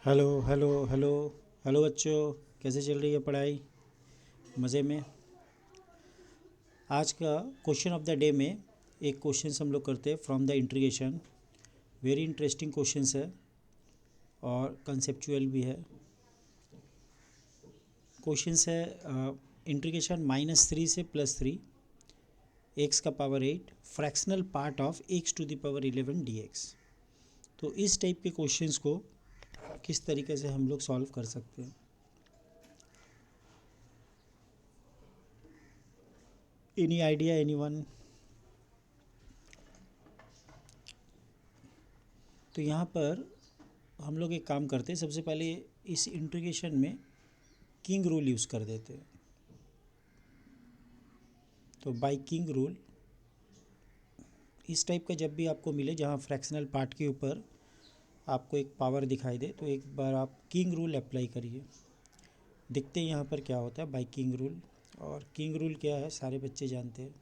Hello hello hello hello बच्चों, कैसे चल रही है पढ़ाई? मज़े में? आज का क्वेश्चन ऑफ द डे में एक क्वेश्चन हम लोग करते हैं from the integration. Very interesting questions है और कंसेप्चुअल भी है। क्वेश्चंस है इंट्रीगेशन -3 से +3 एक्स का power 8 fractional part of x to the power 11 dx। तो इस टाइप के क्वेश्चंस को किस तरीके से हम लोग सॉल्व कर सकते हैं? Any idea, any one? तो यहाँ पर हम लोग एक काम करते हैं, सबसे पहले इस इंटीग्रेशन में किंग रूल यूज़ कर देते हैं। तो बाय किंग रूल इस टाइप का जब भी आपको मिले जहाँ फ्रैक्शनल पार्ट के ऊपर आपको एक पावर दिखाई दे तो एक बार आप किंग रूल अप्लाई करिए। देखते हैं यहाँ पर क्या होता है बाय किंग रूल। और किंग रूल क्या है सारे बच्चे जानते हैं।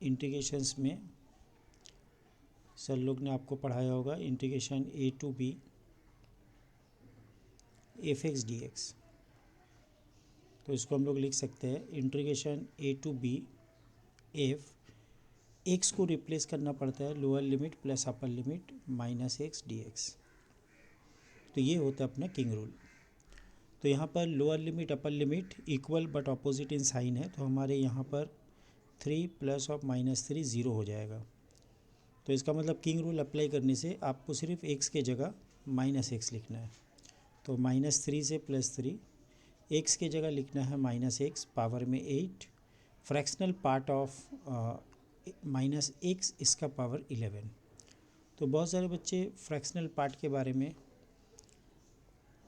इंटीग्रेशंस में सर लोग ने आपको पढ़ाया होगा, integration a to b f(x) dx। तो इसको हम लोग लिख सकते हैं integration a to b f x को रिप्लेस करना पड़ता है lower limit plus upper limit -x dx। तो ये होता है अपना किंग रूल। तो यहाँ पर lower limit upper limit equal but opposite in sign है, तो हमारे यहाँ पर 3 प्लस ऑफ -3 ज़ीरो हो जाएगा। तो इसका मतलब किंग रूल अप्लाई करने से आपको सिर्फ एक्स के जगह -x लिखना है। तो -3 से +3 एक्स के जगह लिखना है -x पावर में 8 फ्रैक्शनल पार्ट ऑफ -x इसका पावर 11। तो बहुत सारे बच्चे फ्रैक्शनल पार्ट के बारे में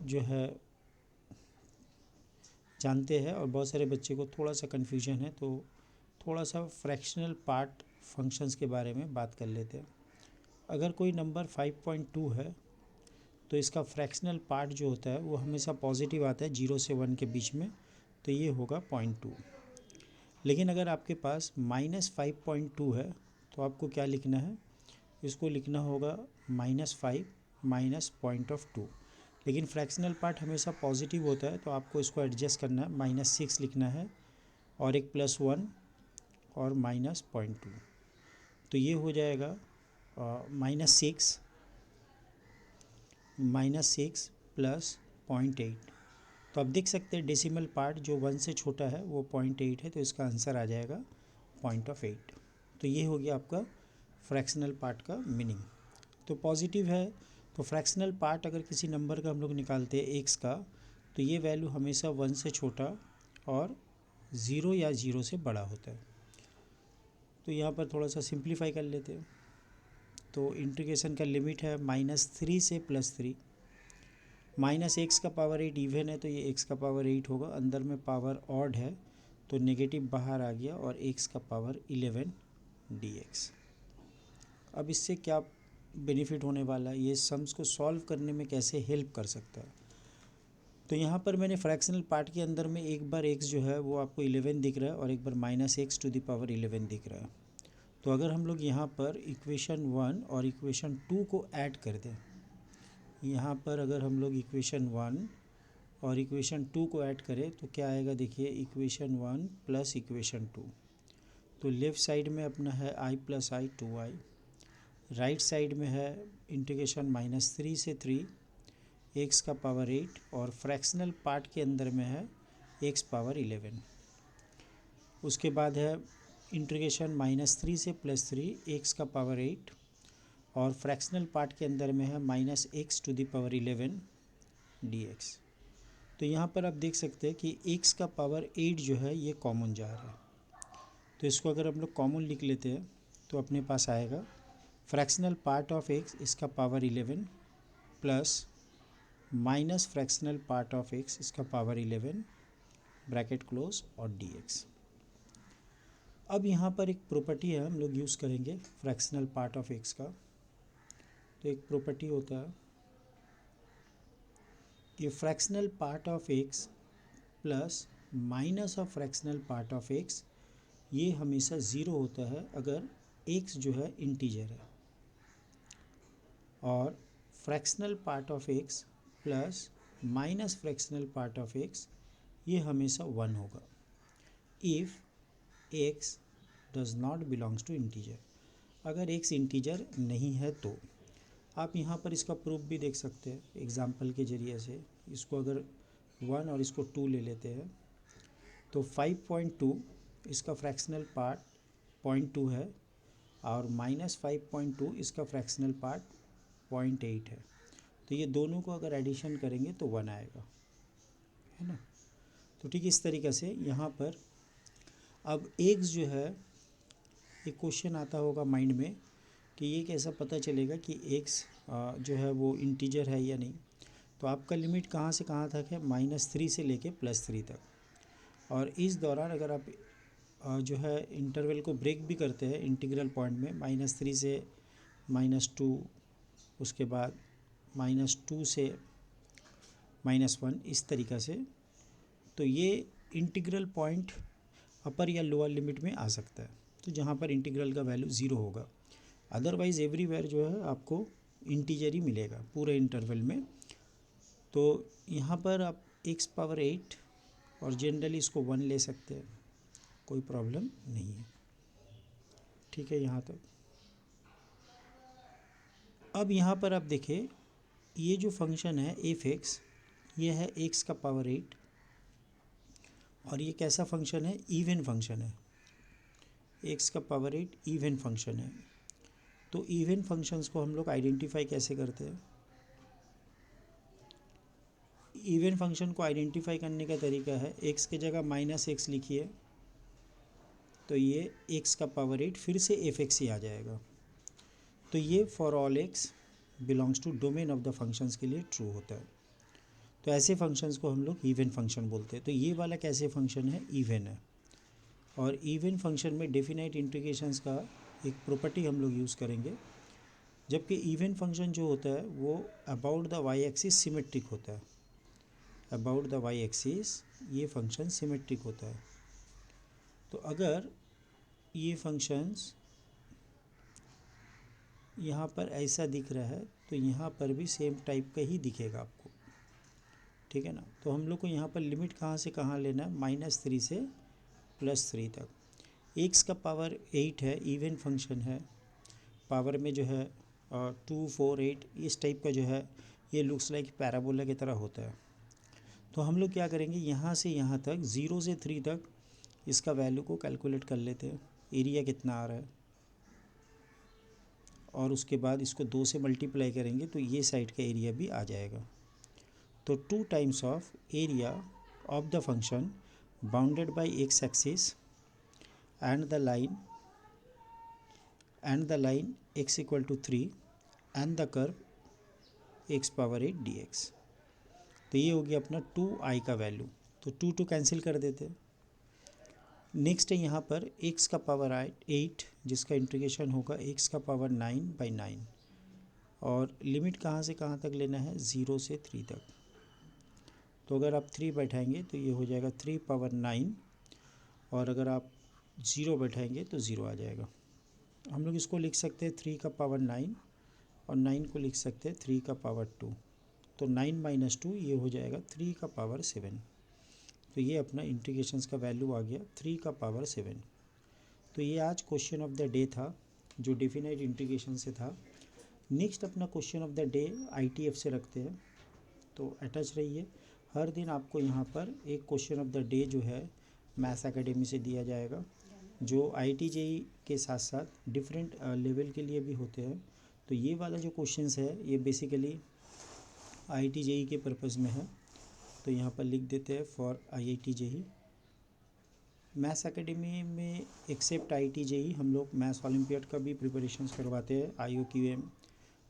जो है जानते हैं और बहुत सारे बच्चे को थोड़ा सा कन्फ्यूजन है। तो थोड़ा सा फ्रैक्शनल पार्ट फंक्शंस के बारे में बात कर लेते हैं। अगर कोई नंबर 5.2 है तो इसका फ्रैक्शनल पार्ट जो होता है वो हमेशा पॉजिटिव आता है 0 से 1 के बीच में, तो ये होगा 0.2। लेकिन अगर आपके पास -5.2 है तो आपको क्या लिखना है, इसको लिखना होगा -5 माइनस (0.2)। लेकिन फ्रैक्शनल पार्ट हमेशा पॉजिटिव होता है तो आपको इसको एडजस्ट करना है, -6 लिखना है और एक +1 और -0.2। तो ये हो जाएगा -6 प्लस 0.8। तो आप देख सकते हैं डेसिमल पार्ट जो 1 से छोटा है वो 0.8 है, तो इसका आंसर आ जाएगा 0.8। तो ये हो गया आपका फ्रैक्शनल पार्ट का मीनिंग। तो पॉजिटिव है तो फ्रैक्शनल पार्ट अगर किसी नंबर का हम लोग निकालते हैं एक्स का, तो ये वैल्यू हमेशा 1 से छोटा और 0 या 0 से बड़ा होता है। तो यहाँ पर थोड़ा सा सिंप्लीफाई कर लेते हैं। तो इंटीग्रेशन का लिमिट है -3 से +3। -x का पावर 8 इवन है तो ये x का पावर 8 होगा, अंदर में पावर ऑड है तो नेगेटिव बाहर आ गया और x का पावर 11 dx। अब इससे क्या बेनिफिट होने वाला है, ये सम्स को सॉल्व करने में कैसे हेल्प कर सकता है। तो यहाँ पर मैंने फ्रैक्शनल पार्ट के अंदर में एक बार x जो है वो आपको 11 दिख रहा है और एक बार -x टू द पावर 11 दिख रहा है। तो अगर हम लोग यहाँ पर इक्वेशन 1 और इक्वेशन 2 को ऐड कर दें, यहाँ पर अगर हम लोग इक्वेशन 1 और इक्वेशन 2 को ऐड करें तो क्या आएगा, देखिए इक्वेशन 1 प्लस इक्वेशन 2। तो लेफ़्ट साइड में अपना है i + i 2i, right side में है इंटीग्रेशन -3 से 3 एक्स का पावर 8 और फ्रैक्शनल पार्ट के अंदर में है एक्स पावर 11। उसके बाद है इंटीग्रेशन -3 से +3 एक्स का पावर 8 और फ्रैक्शनल पार्ट के अंदर में है -x to the power 11 dx। तो यहाँ पर आप देख सकते हैं कि x का पावर 8 जो है ये कॉमन जा रहा है, तो इसको अगर हम लोग कॉमन लिख लेते हैं तो अपने पास आएगा फ्रैक्शनल पार्ट ऑफ x इसका power 11 plus minus fractional part of x इसका पावर 11 ब्रैकेट क्लोज और dx। अब यहाँ पर एक प्रॉपर्टी है हम लोग यूज़ करेंगे फ्रैक्शनल पार्ट ऑफ x का। तो एक प्रॉपर्टी होता है कि fractional part of x plus minus of fractional part of x ये हमेशा ज़ीरो होता है अगर x जो है इंटीजर है, और fractional part of x plus minus fractional part of x ये हमेशा 1 होगा if x does not belongs to integer. अगर एक्स इंटीजर नहीं है तो आप यहाँ पर इसका प्रूफ भी देख सकते हैं एग्जाम्पल के ज़रिए से। इसको अगर 1 और इसको 2 ले लेते हैं तो 5.2 इसका फ्रैक्शनल पार्ट 0.2 है और -5.2 इसका फ्रैक्शनल पार्ट 0.8 है। तो ये दोनों को अगर एडिशन करेंगे तो 1 आएगा, है ना। तो ठीक इस तरीक़े से यहाँ पर अब एक्स जो है, एक क्वेश्चन आता होगा माइंड में कि ये कैसा पता चलेगा कि एक्स जो है वो इंटीजर है या नहीं। तो आपका लिमिट कहाँ से कहाँ तक है, -3 से लेके +3 तक। और इस दौरान अगर आप जो है इंटरवल को ब्रेक भी करते हैं इंटीग्रल पॉइंट में -3 से -2, उसके बाद -2 से -1, इस तरीक़ा से, तो ये इंटीग्रल पॉइंट अपर या लोअर लिमिट में आ सकता है, तो जहाँ पर इंटीग्रल का वैल्यू 0 होगा। अदरवाइज़ एवरीवेयर जो है आपको इंटीजर ही मिलेगा पूरे इंटरवल में। तो यहाँ पर आप x⁸ और जनरली इसको 1 ले सकते हैं, कोई प्रॉब्लम नहीं है, ठीक है यहाँ तक। अब यहाँ पर आप देखें ये जो फंक्शन है f(x), ये है x⁸ और ये कैसा फंक्शन है, इवन फंक्शन है। x⁸ इवन फंक्शन है। तो इवन फंक्शंस को हम लोग आइडेंटिफाई कैसे करते हैं। इवन फंक्शन को आइडेंटिफाई करने का तरीका है, x की जगह -x लिखिए तो ये x⁸ फिर से f(x) ही आ जाएगा। तो ये for all x belongs to domain of the functions के लिए ट्रू होता है। तो ऐसे फंक्शंस को हम लोग इवन फंक्शन बोलते हैं। तो ये वाला कैसे फंक्शन है, इवन है। और इवन फंक्शन में डेफिनाइट इंटीग्रेशंस का एक प्रॉपर्टी हम लोग यूज़ करेंगे, जबकि इवन फंक्शन जो होता है वो about the y axis symmetric होता है। अबाउट द वाई एक्सिस ये फंक्शन सिमेट्रिक होता है। तो अगर ये फंक्शंस यहाँ पर ऐसा दिख रहा है तो यहाँ पर भी सेम टाइप का ही दिखेगा आपको, ठीक है ना। तो हम लोग को यहाँ पर लिमिट कहाँ से कहाँ लेना है, -3 से +3 तक। x⁸ है, इवन फंक्शन है, पावर में जो है 2, 4, 8 इस टाइप का जो है, ये लुक्स लाइक पैराबोला की तरह होता है। तो हम लोग क्या करेंगे, यहाँ से यहाँ तक 0 से 3 तक इसका वैल्यू को कैलकुलेट कर लेते हैं, एरिया कितना आ रहा है, और उसके बाद इसको 2 से मल्टीप्लाई करेंगे तो ये साइड का एरिया भी आ जाएगा। तो 2 times of area of the function bounded by x axis and the line x = 3 and the curve x⁸ dx। तो ये हो गया अपना 2i का वैल्यू। तो 2 कैंसिल कर देते हैं। नेक्स्ट है यहाँ पर x⁸ जिसका इंटीग्रेशन होगा x⁹ और लिमिट कहाँ से कहाँ तक लेना है, 0 से 3 तक। तो अगर आप 3 बैठाएंगे तो ये हो जाएगा 3⁹, और अगर आप 0 बैठाएंगे तो 0 आ जाएगा। हम लोग इसको लिख सकते हैं 3⁹ और 9 को लिख सकते हैं 3⁻²। तो 9 - 2 ये हो जाएगा 3⁻7। तो ये अपना इंटीग्रेशंस का वैल्यू आ गया 3⁻7। तो ये आज क्वेश्चन ऑफ द डे था जो डेफिनाइट इंटीग्रेशन से था। नेक्स्ट अपना question of the day ITF से रखते हैं, तो अटैच रहिए। हर दिन आपको यहाँ पर एक क्वेश्चन ऑफ द डे जो है मैथ्स एकेडमी से दिया जाएगा, जो IIT JEE के साथ साथ डिफरेंट लेवल के लिए भी होते हैं। तो ये वाला जो क्वेश्चंस है ये बेसिकली IIT JEE के पर्पज़ में है। तो यहाँ पर लिख देते हैं for IIT JEE। Maths academy में एक्सेप्ट IIT JEE हम लोग मैथ्स ओलंपियाड का भी प्रिपरेशंस करवाते हैं, IOQM,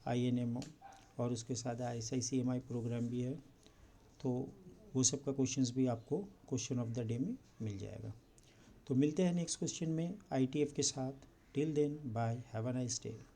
INMO, और उसके साथ ISI-CMI प्रोग्राम भी है। तो वो सब का क्वेश्चंस भी आपको क्वेश्चन ऑफ द डे में मिल जाएगा। तो मिलते हैं नेक्स्ट क्वेश्चन में ITF के साथ। Till then bye, have a nice day.